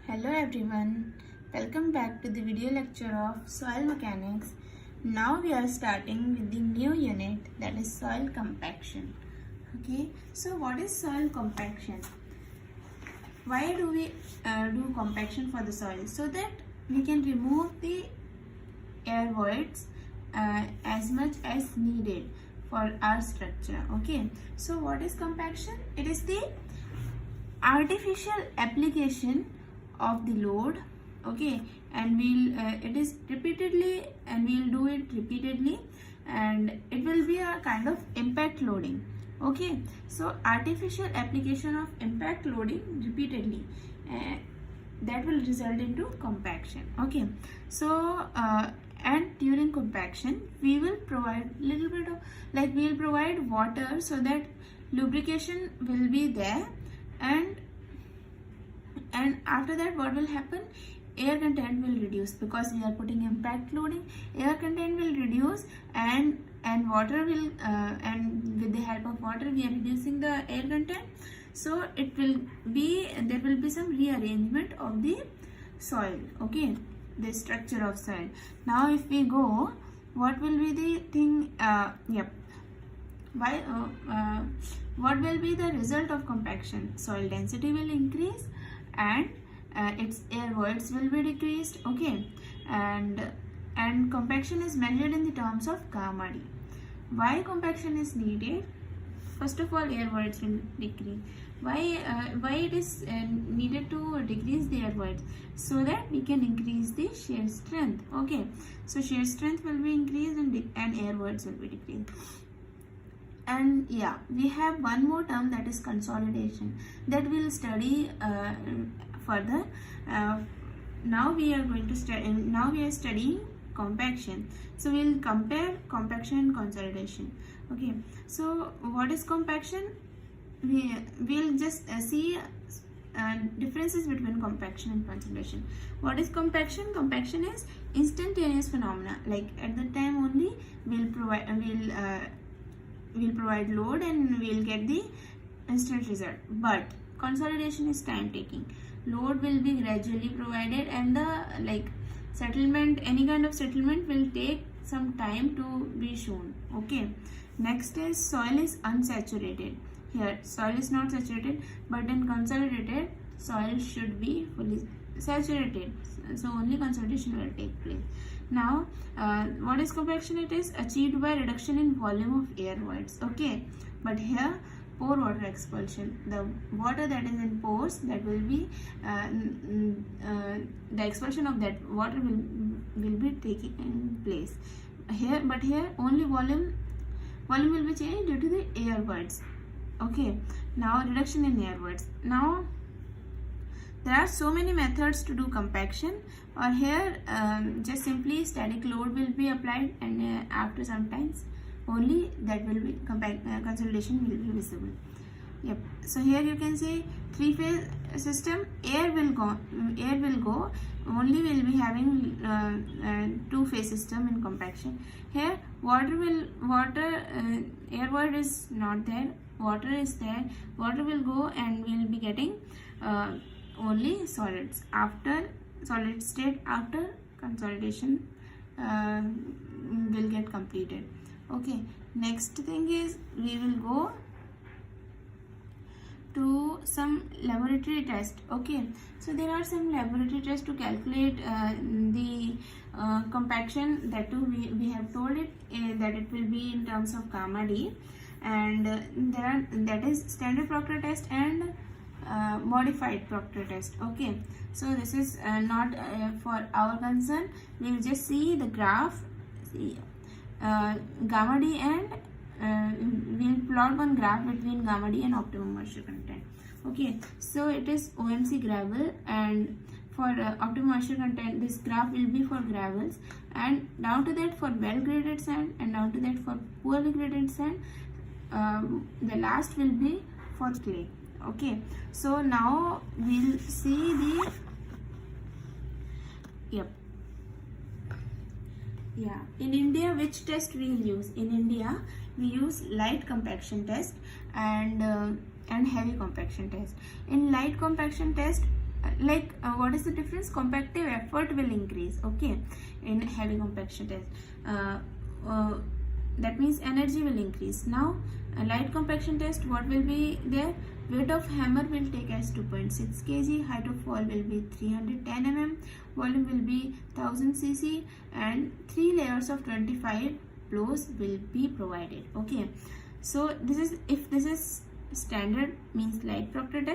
Hello everyone, welcome back to the video lecture of soil mechanics. Now we are starting with the new unit, that is soil compaction. Okay, so what is soil compaction? Why do we do compaction for the soil? So that we can remove the air voids as much as needed for our structure. Okay, so what is compaction? It is the artificial application of the load, okay, and it is repeatedly, and we'll do it repeatedly, and it will be a kind of impact loading. Okay, so artificial application of impact loading repeatedly, that will result into compaction. Okay, so and during compaction we will provide little bit of, like, we will provide water so that lubrication will be there, and after that what will happen, air content will reduce, because we are putting impact loading. Air content will reduce, and water will and with the help of water we are reducing the air content, so it will be, there will be some rearrangement of the soil. Okay, the structure of soil. Now if we go, what will be the thing, what will be the result of compaction? Soil density will increase, and its air voids will be decreased. Okay, and compaction is measured in the terms of gamma d. Why compaction is needed? First of all, air voids will decrease. Why it is needed to decrease the air voids? So that we can increase the shear strength. Okay, so shear strength will be increased, and air voids will be decreased. And yeah, we have one more term, that is consolidation, that we'll study further. Now we are going to study. Now we are studying compaction. So we'll compare compaction and consolidation. Okay. So what is compaction? We'll just see differences between compaction and consolidation. What is compaction? Compaction is instantaneous phenomena. Like at the time only we'll provide load and we'll get the instant result. But consolidation is time taking. Load will be gradually provided, and the settlement, any kind of settlement will take some time to be shown. Okay, next is soil is unsaturated. Here soil is not saturated, but in consolidated soil should be fully saturated, so only consolidation will take place. Now what is compaction? It is achieved by reduction in volume of air voids. Okay, but here pore water expulsion, the water that is in pores, that will be the expulsion of that water will be taking place here. But here only volume will be changed due to the air voids. Okay, now reduction in air voids. Now there are so many methods to do compaction, or here just simply static load will be applied, and after some times only that will be consolidation will be visible. Yep. So here you can see three-phase system. Air will go. Only will be having two-phase system in compaction. Here air void is not there. Water is there. Water will go, and we will be getting only solids after solid state, after consolidation will get completed. Okay, next thing is we will go to some laboratory test. Okay, so there are some laboratory tests to calculate the compaction. That too we have told it that it will be in terms of gamma d, and that is standard Proctor test and modified Proctor test. Okay, so this is not for our concern. We will just see the graph. See gamma d, and we'll plot one graph between gamma d and optimum moisture content. Okay, so it is OMC gravel, and for optimum moisture content this graph will be for gravels, and down to that for well graded sand, and down to that for poorly graded sand. The last will be for clay. Okay, so now we'll see the in India, which test we will use? In India we use light compaction test and heavy compaction test. In light compaction test what is the difference? Compactive effort will increase, okay, in heavy compaction test. That means energy will increase. Now light compaction test, what will be there? Weight of hammer will take as 2.6 kg, height of fall will be 310 mm, volume will be 1000 cc, and 3 layers of 25 blows will be provided, okay. So this is, if this is standard, means light proctor test.